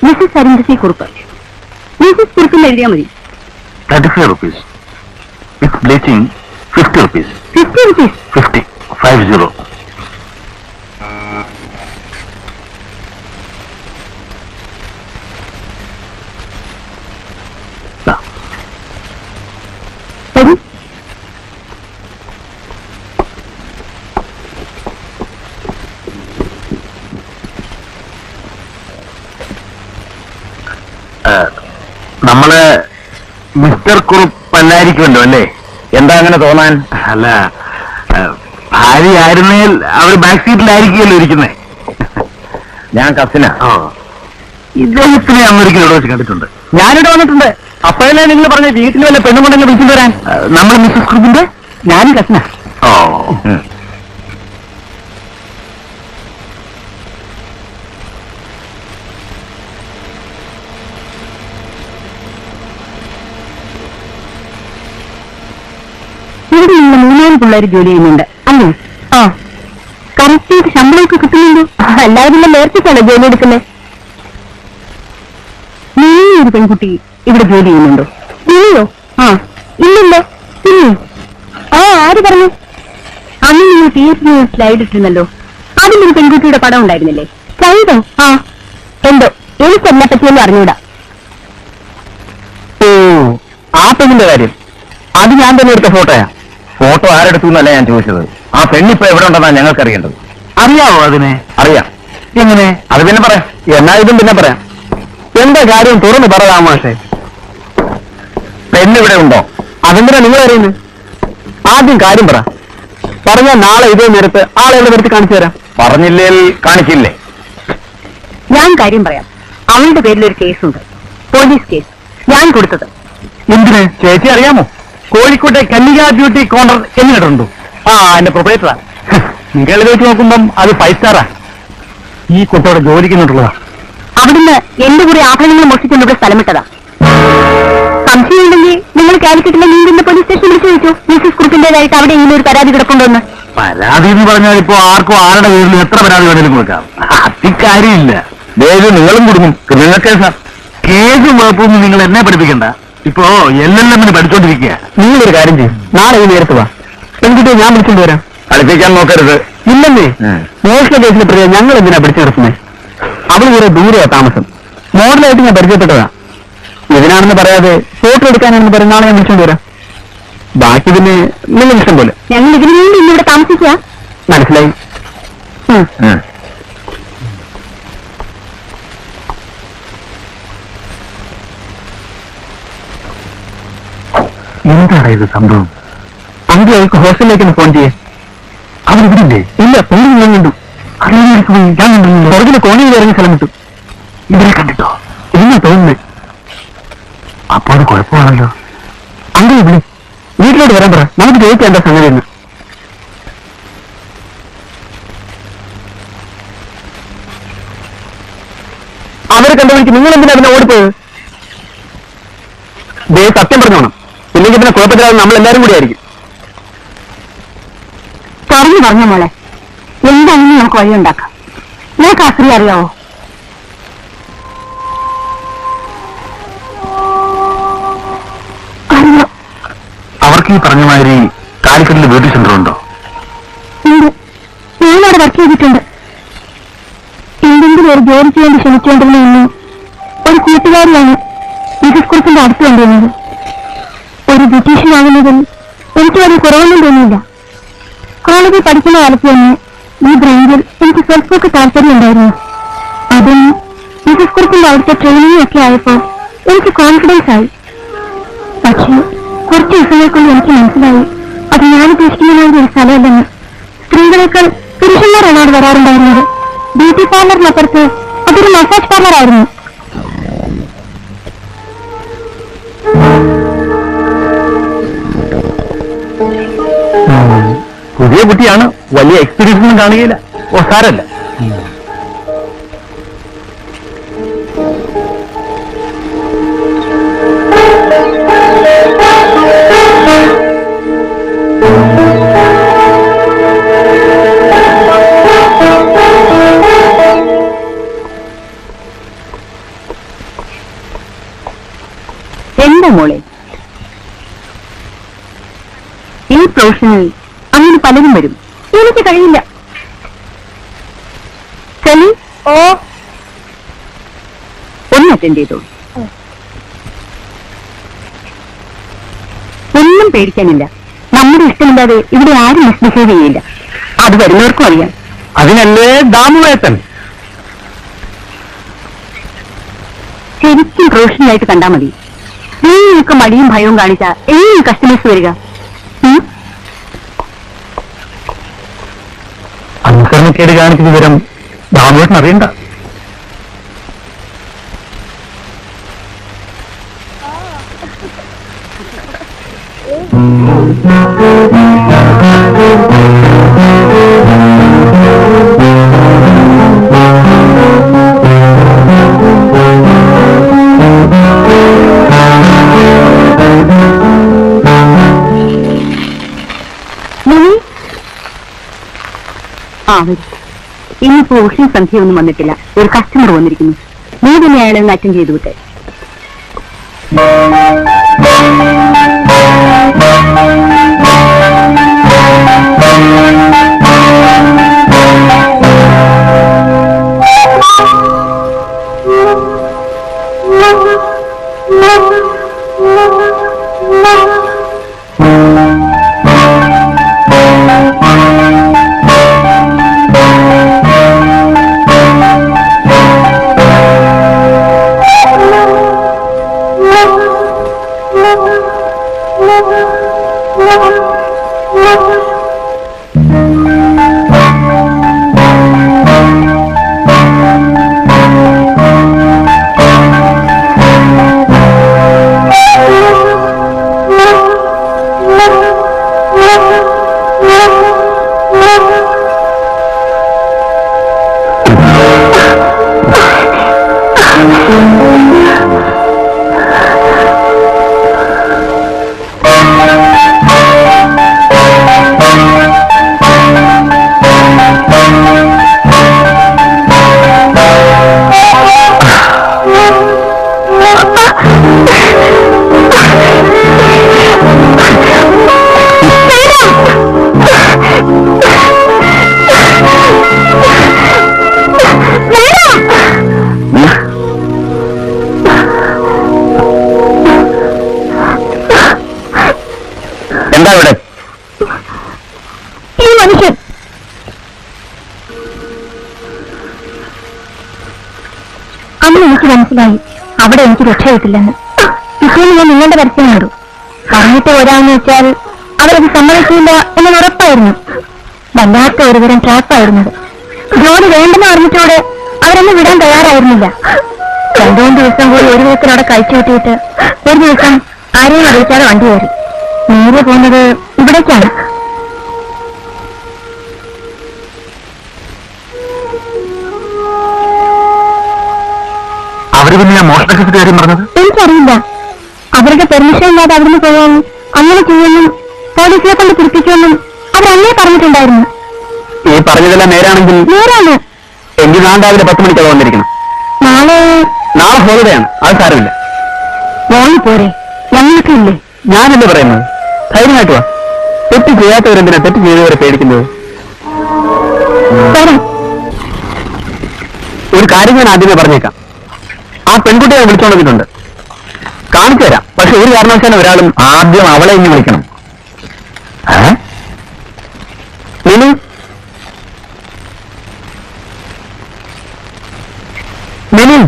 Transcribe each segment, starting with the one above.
Mrs Arundhati Kurup. Mrs കുറുപ്പിൽ എഴുതിയാൽ മതി. 35 rupees. With bleaching, 50 rupees. 50 rupees? 50. 50. നമ്മള് മിസ്റ്റർ കുറുപ്പല്ലായിരിക്കുമല്ലോ അല്ലേ? എന്താ അങ്ങനെ തോന്നാൻ? അല്ല, ഭാര്യ ആയിരുന്നേൽ അവർ ബാക്ക് സീറ്റിലായിരിക്കുമല്ലോ ഇരിക്കുന്നേ. ഞാൻ കസിന. ഇദ്ദേഹത്തിനെ അന്നൊരിക്കലും ഇവിടെ വെച്ച് കണ്ടിട്ടുണ്ട്. ഞാനിവിടെ വന്നിട്ടുണ്ട്. അപ്പോഴല്ലേ നിങ്ങൾ പറഞ്ഞ വീട്ടിൽ വല്ല പെണ്ണുമുണ്ടെങ്കിൽ വിളിച്ചിട്ട് വരാൻ. നമ്മൾ മിസ്സസ് കുറുപ്പിന്റെ ഞാനും കസിന. ഓ, ഇവിടെ നിങ്ങൾ 3 പിള്ളേർ ജോലി ചെയ്യുന്നുണ്ട് അല്ലേ? ആ, കറക്റ്റ് ചെയ്ത് ശമ്പളമൊക്കെ കിട്ടുന്നുണ്ടോ? അല്ലാതെ നേരത്തേക്കാണോ ജോലി എടുക്കുന്നത്? നീ ഒരു പെൺകുട്ടി ഇവിടെ ജോലി ചെയ്യുന്നുണ്ടോ? നീയോ? ആ, ഇല്ലല്ലോ. ആ, ആര് പറഞ്ഞു? അന്ന് നിങ്ങൾ തിയേറ്ററിൽ സ്ലൈഡ് ഇട്ടിരുന്നല്ലോ, അതിലൊരു പെൺകുട്ടിയുടെ പടം ഉണ്ടായിരുന്നില്ലേ? സ്ലൈഡോ? ആ, എന്തോ എനിക്കെന്നെ പറ്റിയൊന്നും അറിഞ്ഞൂടാ. ഓ, ആ പെണ്ണിന്റെ കാര്യം അത് ഞാൻ തന്നെ എടുത്ത ഫോട്ടോയാ. ഫോട്ടോ ആരെടുത്തു എന്നല്ല ഞാൻ ചോദിച്ചത്. ആ പെണ്ണിപ്പോ എവിടെ ഉണ്ടെന്നാണ് ഞങ്ങൾക്ക് അറിയേണ്ടത്. അറിയാവോ അതിനെ? അറിയാം. എങ്ങനെ? അത് പിന്നെ പറയാം. എന്നാ ഇതും പിന്നെ പറയാം. എന്താ കാര്യം തുറന്ന് പറയാം മാഷേ. പെണ്ണിവിടെ ഉണ്ടോ? അതെന്തിനാ നിങ്ങൾ അറിയുന്നത്? ആദ്യം കാര്യം പറ. പറഞ്ഞാൽ നാളെ ഇതേ നേരത്ത് ആളെവിടെ നിർത്തി കാണിച്ചു തരാം. പറഞ്ഞില്ലേ കാണിക്കില്ലേ? ഞാൻ കാര്യം പറയാം. അവളുടെ പേരിലൊരു കേസുണ്ട്, പോലീസ് കേസ്. ഞാൻ കൊടുത്തത്. എന്തിന്? ചേച്ചി അറിയാമോ? കോഴിക്കോട്ടെ കന്യക ബ്യൂട്ടി കോർണർ എന്ന് കേട്ടിട്ടുണ്ടോ? ആ, എന്റെ പ്രൊപ്പറേറ്ററാ. നിങ്ങൾ വെച്ച് നോക്കുമ്പം അത് 5 സ്റ്റാറാ. ഈ കുട്ടോടെ ജോലിക്കുന്നുള്ളതാ. അവിടുന്ന് എന്റെ കൂടെ ആഭരണങ്ങൾ മോഷിച്ചുകൊണ്ട് ഇവിടെ സ്ഥലമിട്ടതാ. സംശയമുണ്ടെങ്കിൽ നിങ്ങൾ കാലിക്കറ്റിലെ നീന്തുന്ന പോലീസ് സ്റ്റേഷൻ വിളിച്ചു ചോദിച്ചു മിസ്സസ് കുറുപ്പിന്റേതായിട്ട് അവിടെ ഇങ്ങനെ ഒരു പരാതി കിടപ്പുണ്ടോന്ന്. പരാതി എന്ന് പറഞ്ഞാൽ ഇപ്പോ ആർക്കും ആരുടെ പേരിൽ എത്ര പരാതി വേണേലും കൊടുക്കാം. അതിക്കാര്യമില്ല. ദേവി നിങ്ങളും കൊടുക്കും. ക്രിമിനൽ കേസാ. കേസും കുഴപ്പമൊന്നും നിങ്ങൾ എന്നെ പഠിപ്പിക്കണ്ട. ഇപ്പോ LLM പഠിച്ചോണ്ടിരിക്കുക. നിങ്ങളൊരു കാര്യം ചെയ്യും, നാളെ ഈ നേരത്ത് വാ. പെൺകുട്ടിയെ ഞാൻ വിളിച്ചോണ്ട് വരാം. കളിപ്പിക്കാൻ നോക്കരുത്. ഇല്ലെന്നേ, മോഷണ കേസിനെ പ്രതിയെ ഞങ്ങൾ എന്തിനാ പിടിച്ചു നിർത്തുന്നത്? അവൾ കുറെ ദൂരെയാ താമസം. മോഡലായിട്ട് ഞാൻ പരിചയപ്പെട്ടതാ. ഇതിനാണെന്ന് പറയാതെ ഫോട്ടോ എടുക്കാനാണെന്ന് പറഞ്ഞ നാളെ ഞാൻ വിളിച്ചോണ്ട് വരാം. ബാക്കി പിന്നെ നിങ്ങൾ ഇഷ്ടം പോലെ. ഞങ്ങൾ ഇതിനു വേണ്ടി ഇന്നിവിടെ താമസിക്കുക. മനസ്സിലായി. എന്താണ് ഇത് സംഭവം? അഞ്ച് അവർക്ക് ഹോസ്റ്റലിലേക്ക് ഫോൺ ചെയ്യേ. അവരിവിടില്ലേ? ഇല്ല, പെണ്ണു ഞാൻ കണ്ടു. അറിയാൻ പോയി. ഞാൻ കണ്ടു. പുറകില് കോണിയിൽ ഇറങ്ങി സ്ഥലം വിട്ടു. ഇവരെ കണ്ടിട്ടോ? എന്നാ തോന്നുന്നത്? അപ്പോ അത് കുഴപ്പമാണല്ലോ. അങ്കിൾ വിളി, വീട്ടിലോട്ട് വരാൻ പറ. നമുക്ക് ചോദിക്കാൻ എന്താ സംഗതി എന്ന്. അവരെ കണ്ടുപിടിച്ച് നിങ്ങൾ എന്തിനാ പിന്നെ ഓടിപ്പോയത്? ദേ സത്യം പറഞ്ഞോണം, ഇല്ലെങ്കിൽ പിന്നെ കുഴപ്പത്തിലാവും. നമ്മളെല്ലാരും കൂടി ആയിരിക്കും. പറഞ്ഞു മോളെ, എന്താണെന്ന് നമുക്ക് വഴിയുണ്ടാക്കാം. നിനക്ക് ആ സ്ത്രീ അറിയാവോ? അവർക്ക് ഈ പറഞ്ഞ മാതിരി കാലിക്കറ്റിൽ ബ്യൂട്ടി സെന്റർ ഉണ്ടോ? ഞാനവിടെ വർക്ക് ചെയ്തിട്ടുണ്ട്. എന്തെങ്കിലും ഒരു ജോലി ചെയ്യാൻ ശ്രമിച്ചുകൊണ്ടിരുന്ന ഒരു കൂട്ടുകാരിയാണ് മിസ്സസ് കുറുപ്പിന്റെ അടുത്ത് കൊണ്ടുവന്നത്. ഒരു ബ്യൂട്ടീഷ്യനാകുന്നതിൽ എനിക്ക് വലിയ കുറവൊന്നും തോന്നിയില്ല. കോളേജിൽ പഠിക്കുന്ന കാലത്ത് തന്നെ ഈ ബ്രാഞ്ചിൽ എനിക്ക് സ്വല്പമൊക്കെ താല്പര്യം ഉണ്ടായിരുന്നു. അതും മിസ്സസ് കുറുപ്പിന്റെ അവിടുത്തെ ട്രെയിനിങ് ഒക്കെ ആയപ്പോൾ എനിക്ക് കോൺഫിഡൻസ് ആയി. പക്ഷേ കുറച്ച് ദിവസങ്ങൾക്കൊണ്ട് എനിക്ക് മനസ്സിലായി അത് ഞാൻ ഉദ്ദേശിക്കുന്ന ഒരു സ്ഥലമല്ലെന്ന്. സ്ത്രീകളെക്കാൾ പുരുഷന്മാരാണ് അവിടെ വരാറുണ്ടായിരുന്നത്. ബ്യൂട്ടി പാർലറിനപ്പുറത്ത് അതൊരു മസാജ് പാർലർ ആയിരുന്നു. പുതിയ കുട്ടിയാണ്, വലിയ എക്സ്പീരിയൻസ് ഒന്നും കാണുകയില്ല. ഓ, സാരല്ല. എന്താ മോളെ, ഈ പ്രൊഫഷനിൽ അങ്ങനെ പലരും വരും. എനിക്ക് കഴിയില്ല. ശരി, ഒന്ന് അറ്റൻഡ് ചെയ്തോളൂ. ഒന്നും പേടിക്കാനില്ല. നമ്മുടെ ഇഷ്ടമില്ലാതെ ഇവിടെ ആരും മിസ്ബിഹേവ് ചെയ്യില്ല. അത് വരുന്നവർക്കും അറിയാം. അതിനല്ലേ ദാമുവേത്തൻ. ശരിക്കും പ്രൊഫഷണലായിട്ട് കണ്ടാ മതി. നീയൊക്കെ മടിയും ഭയവും കാണിച്ച എങ്ങനെ കസ്റ്റമേഴ്സ് വരിക? അനുസരണക്കേട് കാണിക്കുന്ന വിവരം ദാമുവേട്ടൻ അറിയണ്ട. ഇന്നിപ്പോ ഉഷി സന്ധ്യ ഒന്നും വന്നിട്ടില്ല. ഒരു കസ്റ്റമർ വന്നിരിക്കുന്നു. നീ തന്നെ അയാളെ ഒന്ന് അറ്റൻഡ് ചെയ്തു വിട്ടെ. എന്താ ഇവിടെ? ഈ മനുഷ്യൻ അന്ന് എനിക്ക് മനസ്സിലായി അവിടെ എനിക്ക് രക്ഷ കിട്ടില്ലെന്ന്. പിറ്റേന്ന് ഞാൻ നിങ്ങളുടെ പരസ്യം കണ്ടു. പറഞ്ഞിട്ട് വരാമെന്ന് വെച്ചാൽ അവരത് സമ്മതിക്കില്ല എന്നത് ഉറപ്പായിരുന്നു. വല്ലാത്ത ഒരുതരം ട്രാപ്പായിരുന്നത്. ജോലി വേണ്ടെന്ന് പറഞ്ഞിട്ടോടെ അവരെന്നെ വിടാൻ തയ്യാറായിരുന്നില്ല. 2-3 ദിവസം കൂടി ഒരു വിധത്തിലവിടെ കഴിച്ചു കൂട്ടിയിട്ട് ഒരു ദിവസം ആരെയും അറിയിക്കാതെ വണ്ടി കയറി. നേരെ പോകുന്നത് ഇവിടേക്കാണ്. അവര് പിന്നെ ഞാൻ മോഷണത്തിന്റെ കാര്യം പറഞ്ഞത് എനിക്കറിയില്ല. അവരുടെ പെർമിഷൻ ഇല്ലാതെ അവിടുന്ന് പോകാനും അങ്ങനെ ചെയ്യുമെന്നും പോലീസിനെ കൊണ്ട് പിടിപ്പിക്കുമെന്നും അവരന്നേ പറഞ്ഞിട്ടുണ്ടായിരുന്നു. ഈ പറഞ്ഞതെല്ലാം നേരാണെങ്കിൽ നേരാണ്. എങ്കിൽ നാളെ രാവിലെ 10 മണിക്കത് വന്നിരിക്കണം. നാളെ ഹോളിഡേയാണ്. അത് സാരമില്ല. മോളി പോരെ, ഞങ്ങൾക്ക് ഇല്ലേ? ഞാനല്ലേ പറയുന്നത്. ധൈര്യമായിട്ട് വാ. തെറ്റ് ചെയ്യാത്തവരെന്തിനാ തെറ്റ് ചെയ്തവരെ പേടിക്കുന്നത്? ഒരു കാര്യം ഞാൻ ആദ്യമേ പറഞ്ഞേക്കാം. ആ പെൺകുട്ടിയെ വിളിച്ചോണ്ട് വന്നിട്ടുണ്ട്. കാണിച്ചു തരാം. പക്ഷെ ഒരു കാരണവശാലും ഒരാളും ആദ്യം അവളെ ഇനി വിളിക്കണം. മിനു, മിനു,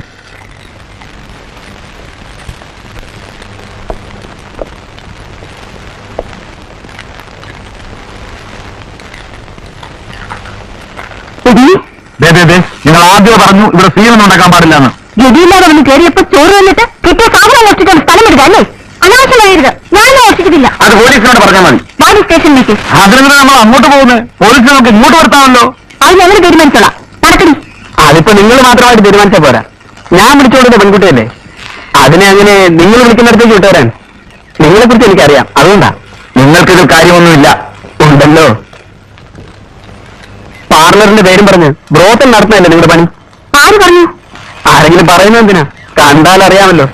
നിങ്ങൾ ആദ്യം പറഞ്ഞു ഇവിടെ സീനൊന്നും ഉണ്ടാക്കാൻ പാടില്ലെന്ന്. ഗതിയില്ലാതെ വന്ന് കയറിയപ്പോ ചോറ് വന്നിട്ട് കിട്ടിയ സാധനം മോഷ്ടിക്കാൻ സ്ഥലം എടുക്കുക അല്ലേ? അനാവശ്യമായത്. ഞാനും മോഷ്ടിച്ചിട്ടില്ല. അത് പോലീസിനോട് പറഞ്ഞാൽ മതി. പോലീസ് സ്റ്റേഷനിലേക്ക്. അതിനെന്താ നമ്മൾ അങ്ങോട്ട് പോകുന്നത്? പോലീസ് നമുക്ക് ഇങ്ങോട്ട് വരുത്താമല്ലോ. അത് ഞങ്ങൾ തീരുമാനിച്ചോളാം. നടക്കടി. അതിപ്പോ നിങ്ങൾ മാത്രമായിട്ട് തീരുമാനിച്ചാൽ പോരാ. ഞാൻ വിളിച്ചുകൊടുത്ത പെൺകുട്ടിയല്ലേ. അതിനെ അങ്ങനെ നിങ്ങൾ വിളിക്കുന്നിടത്തേക്ക് വിട്ടുവരാൻ നിങ്ങളെ കുറിച്ച് എനിക്കറിയാം. അതുകൊണ്ടാ. നിങ്ങൾക്കിത് കാര്യമൊന്നുമില്ല. ഉണ്ടല്ലോ. പാർലറിന്റെ പേരും പറഞ്ഞ് ബ്രോത്തൽ നടത്തുന്നതല്ലേ നിങ്ങളുടെ പണി? ആര് പറഞ്ഞു? ആരെങ്കിലും പറയുന്നത് എന്തിനാ? കണ്ടാൽ അറിയാമല്ലോ.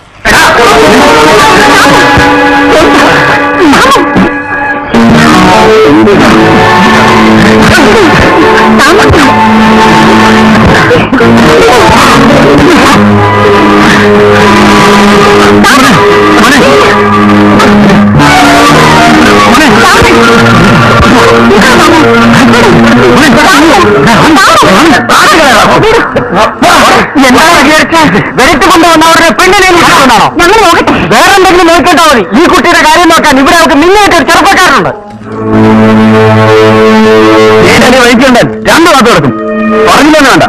വെറുത്ത് കൊണ്ടുവന്നവരുടെ പെണ്ണിനെ നോക്കണോ? ഞങ്ങൾ നോക്കട്ടെ. വേറെ എന്തെങ്കിലും നോക്കിയിട്ടാ മതി. ഈ കുട്ടിയുടെ കാര്യം നോക്കാൻ ഇവിടെ അവർക്ക് നിന്നായിട്ടൊരു ചെറുപ്പക്കാരുണ്ട്. ഏതടി വഴിക്കുണ്ട് രണ്ടു ഭാഗത്ത് കിടക്കും. പറഞ്ഞില്ലെന്ന് വേണ്ട.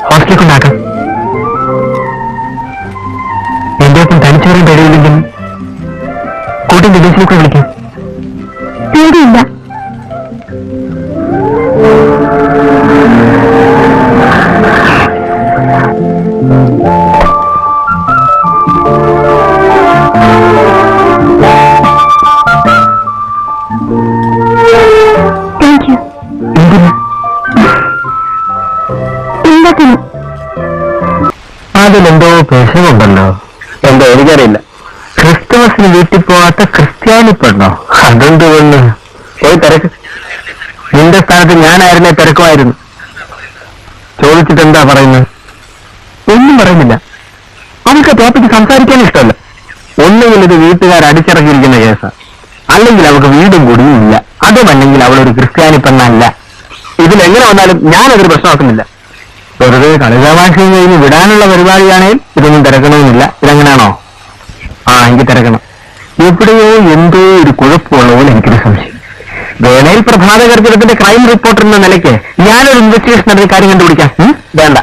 ഹോസ്റ്റലിലേക്കുണ്ടാക്കാം. എന്റെ ഒപ്പം തനിച്ചേരാൻ കഴിയില്ലെങ്കിൽ കൂട്ടി വിദേശിലേക്ക് വിളിക്കാം. പേടിയില്ല. Thank you. എന്തിനാ? എല്ലാത്തിനും. അതിലെന്തോ പ്രശ്നമുണ്ടല്ലോ. എന്തോ എനിക്കറിയില്ല. ക്രിസ്തുമസിന് വീട്ടിൽ പോവാത്ത ക്രിസ്ത്യാനി പെണ്ണോ? അതെന്ത് പെണ്ണ്? പോയി തിരക്ക്. നിന്റെ സ്ഥാനത്ത് ഞാനായിരുന്നേ തിരക്കുമായിരുന്നു. ചോദിച്ചിട്ട് എന്താ പറയുന്നത്? ഒന്നും പറയുന്നില്ല. അവൾക്ക് ടോപ്പിക്ക് സംസാരിക്കാൻ ഇഷ്ടമല്ല. ഒന്നുകിൽ ഇത് വീട്ടുകാർ അടിച്ചിറക്കിയിരിക്കുന്ന കേസാ, അല്ലെങ്കിൽ അവൾക്ക് വീടും കൂടിയും ഇല്ല. അതുമല്ലെങ്കിൽ അവളൊരു ക്രിസ്ത്യാനി പെണ്ണല്ല. ഇതിലെങ്ങനെ വന്നാലും ഞാനതൊരു പ്രശ്നമാക്കുന്നില്ല. വെറുതെ കളിതമാശയും കഴിഞ്ഞ് വിടാനുള്ള പരിപാടിയാണെങ്കിൽ ഇതൊന്നും തിരക്കണമെന്നില്ല. ഇതെങ്ങനെയാണോ? എനിക്ക് തിരക്കണം. എവിടെയോ എന്തോ ഒരു കുഴപ്പമുള്ള പോലെ എനിക്കൊരു സംശയം. വേണയിൽ പ്രഭാത കർക്കിടത്തിന്റെ ക്രൈം റിപ്പോർട്ടർ എന്ന നിലയ്ക്ക് ഞാനൊരു ഇൻവെസ്റ്റിഗേഷൻ നടത്തി കാര്യം കണ്ടുപിടിക്കാം. വേണ്ട,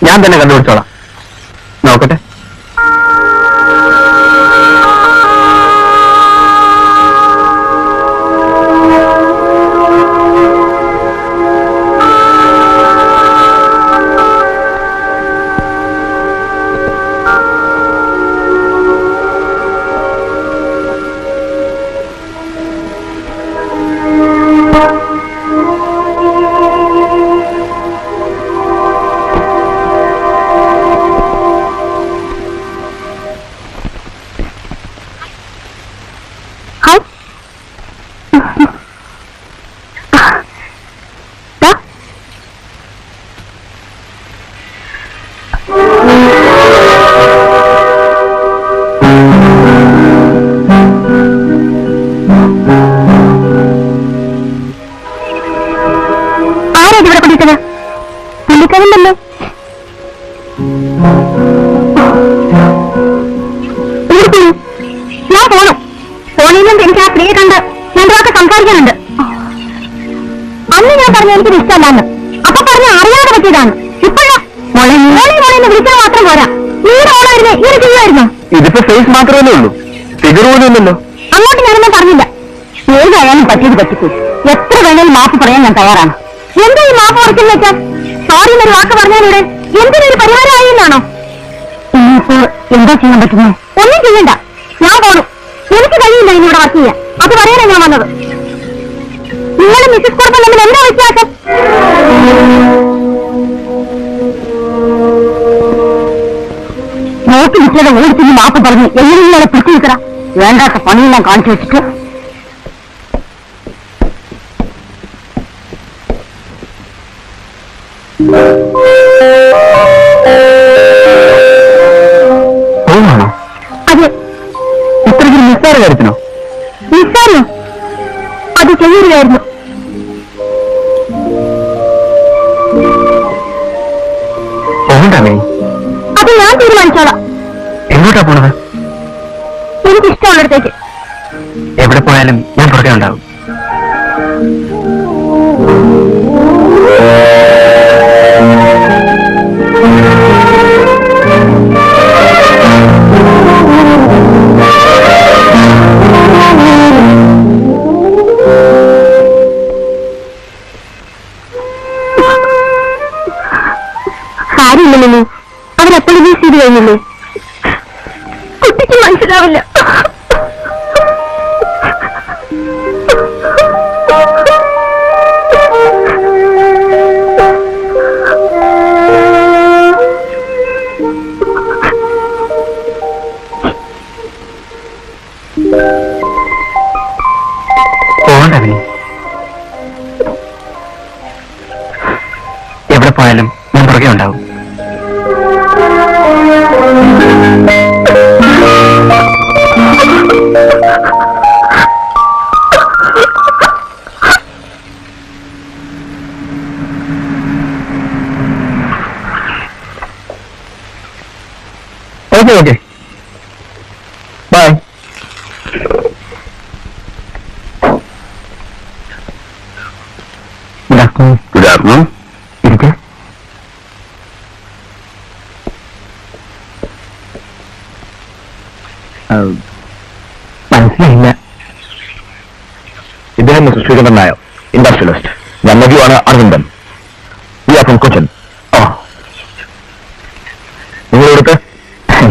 ഞാൻ തന്നെ കണ്ടുപിടിച്ചോളാം. നോക്കട്ടെ. പുള്ളിക്കാരനല്ലോ. ഞാൻ പോണം. ഫോണിൽ നിന്ന് എനിക്ക് ആ സ്ത്രീയെ കണ്ട് രണ്ടു വാക്ക് സംസാരിക്കാനുണ്ട്. അന്ന് ഞാൻ പറഞ്ഞു എനിക്കിത് ഇഷ്ടമല്ലാന്ന്. അപ്പൊ പറഞ്ഞ് അറിയാതെ പറ്റിയതാണ്. ഇപ്പോഴാ മോളെ മോളെന്ന് വിളിച്ചാൽ മാത്രം പോരാ. നീയുടെ ഓളായിരുന്നേ ഇങ്ങനെ ചെയ്യുമായിരുന്നോ? ഇതിപ്പോ ഫേസ് മാത്രമേ ഉള്ളൂ, ഫിഗർ പോലും ഇല്ലല്ലോ. അങ്ങോട്ട് ഞാനൊന്നും പറഞ്ഞില്ല. ഏതായാലും പറ്റിയത് പറ്റിപ്പോയി. എത്ര വേണേലും മാപ്പ് പറയാൻ ഞാൻ തയ്യാറാണ്. എന്താ ഈ മാപ്പ് കുറയ്ക്കുന്ന വെച്ചാൽ? സോറി എന്നൊരു വാക്ക് പറഞ്ഞാലൂടെ എന്തിനൊരു പരിഹാരമായി എന്നാണോ? ഇനിയിപ്പോ എന്താ ചെയ്യാൻ പറ്റുന്നത്? ഒന്നും ചെയ്യണ്ട. ഞാൻ പോണു. എനിക്ക് കഴിയില്ല ഇന്നിവിടെ വർക്ക് ചെയ്യാൻ. അത് പറയാനാണ് ഞാൻ വന്നത്. നിങ്ങളും മിസ്സസ് കുറുപ്പ് തമ്മിൽ എന്താ വ്യത്യാസം? നോക്കി വിറ്റത് ഓടിച്ചിന് മാപ്പ് പറഞ്ഞ് എങ്ങനെയാണ് പിടിച്ചു നിൽക്കറ? വേണ്ടാത്ത പണിയെല്ലാം കാണിച്ചു വെച്ചിട്ട് അതെ. ഇത്രയ്ക്ക് നിസ്സാര കാര്യത്തിനോ? നിസ്സാരോ? അത് ചെയ്യരുതായിരുന്നു. അത് ഞാൻ തീരുമാനിച്ചോളാം. എങ്ങോട്ടാ പോണത്? എനിക്കിഷ്ടമുള്ളിടത്തേക്ക്. എവിടെ പോയാലും ഞാൻ പുറകെ ഉണ്ടാവും. കാര്യമില്ലല്ലോ, അവരപ്പോഴും ചെയ്ത് കഴിഞ്ഞില്ലേ? കുട്ടിക്ക് മനസ്സിലാവില്ല. പോകണ്ടേ? എവിടെ പോയാലും ഞാൻ പുറകെ ഉണ്ടാവും. Okay okay, bye. Good afternoon. ഇരിക്കെ. മനസ്സിലായില്ല. ഇദ്ദേഹം മിസ്റ്റർ ശ്രീകണ്ഠൻ നായർ, ഇൻഡസ്ട്രിയലിസ്റ്റ്. ഞാൻ മതിയാണ് Aravindan. We are from Cochin. ഓ, നിങ്ങൾ ഇവിടുത്തെ?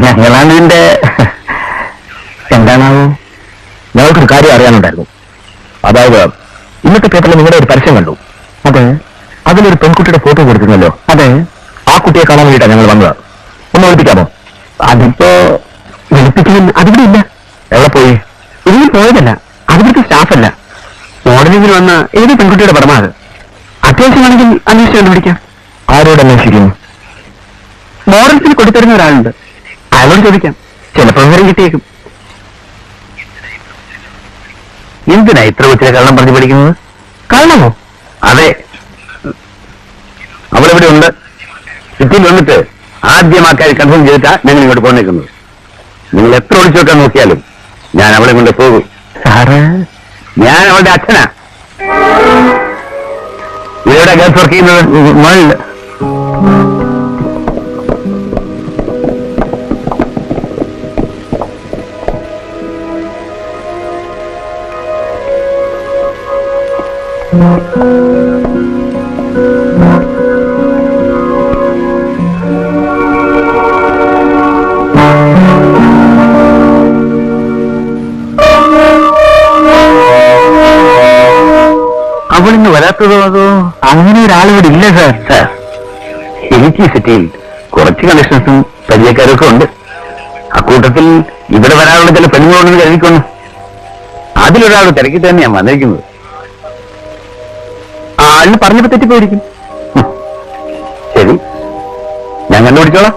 ഞങ്ങളാണ് ഇതിന്റെ. എന്താണാവോ? ഞങ്ങൾക്കൊരു കാര്യം അറിയാനുണ്ടായിരുന്നു. അതായത് ഇന്നത്തെ പേപ്പറിൽ നിങ്ങളുടെ ഒരു പരസ്യം കണ്ടു. അതെ, അതിലൊരു പെൺകുട്ടിയുടെ ഫോട്ടോ കൊടുത്തിരുന്നല്ലോ. അതെ, ആ കുട്ടിയെ കാണാൻ വേണ്ടിയിട്ടാണ് ഞങ്ങൾ വന്നത്. ഒന്ന് വിളിപ്പിക്കാമോ? അതിപ്പോ വിളിപ്പിക്കാൻ അതിവിടെ ഇല്ല. എവിടെ പോയി? ഇതിൽ പോയതല്ല, അതിവിടുത്തെ സ്റ്റാഫല്ല. മോഡലിംഗിൽ വന്ന ഏത് പെൺകുട്ടിയുടെ പടമാ അത്? അത്യാവശ്യമാണെങ്കിൽ അന്വേഷിച്ച് കണ്ടുപിടിക്കാം. ആരോട് അന്വേഷിക്കുന്നു? മോഡൽസിന് കൊടുത്തിരുന്ന ഒരാളുണ്ട്, അയാളോട് ചോദിക്കാം. ചിലപ്പോൾ വിവരം കിട്ടിയേക്കും. എന്തിനാ ഇത്ര കൊച്ചിലെ കള്ളം പറഞ്ഞു പഠിക്കുന്നത്? കള്ളമോ? അതെ, അവളിവിടെ ഉണ്ട്. സിറ്റിയിൽ വന്നിട്ട് ആദ്യം ആ കാര്യം കൺഫേം ചെയ്തിട്ടാ ഞങ്ങൾ ഇങ്ങോട്ട് പോന്നേക്കുന്നത്. നിങ്ങൾ എത്ര ഒളിച്ചു വെക്കാൻ നോക്കിയാലും ഞാൻ അവളെ കൊണ്ട് പോകും. സാറ്, ഞാൻ അവളുടെ അച്ഛനാ. ഇവിടെ ഗേൾസ് വർക്ക് ചെയ്യുന്നത് വേൾഡ്. അവളിന്ന് വരാത്തതോ അതോ? അങ്ങനെ ഒരാളിവിടെ ഇല്ല സാർ. സാർ, എനിക്ക് ഈ സിറ്റിയിൽ കുറച്ച് കണക്ഷൻസും പരിചയക്കാരും ഒക്കെ ഉണ്ട്. അക്കൂട്ടത്തിൽ ഇവിടെ വരാനുള്ള ചില പെണ്ണുങ്ങളുണ്ടെന്ന് കരുതിക്കൊന്നു. അതിലൊരാൾ തിരക്കിട്ട് തന്നെ ഞാൻ വന്നിരിക്കുന്നത്. ആളിന് പറഞ്ഞപ്പോ തെറ്റിപ്പോയിരിക്കും. ശരി, ഞാൻ കണ്ടുപിടിച്ചോളാം.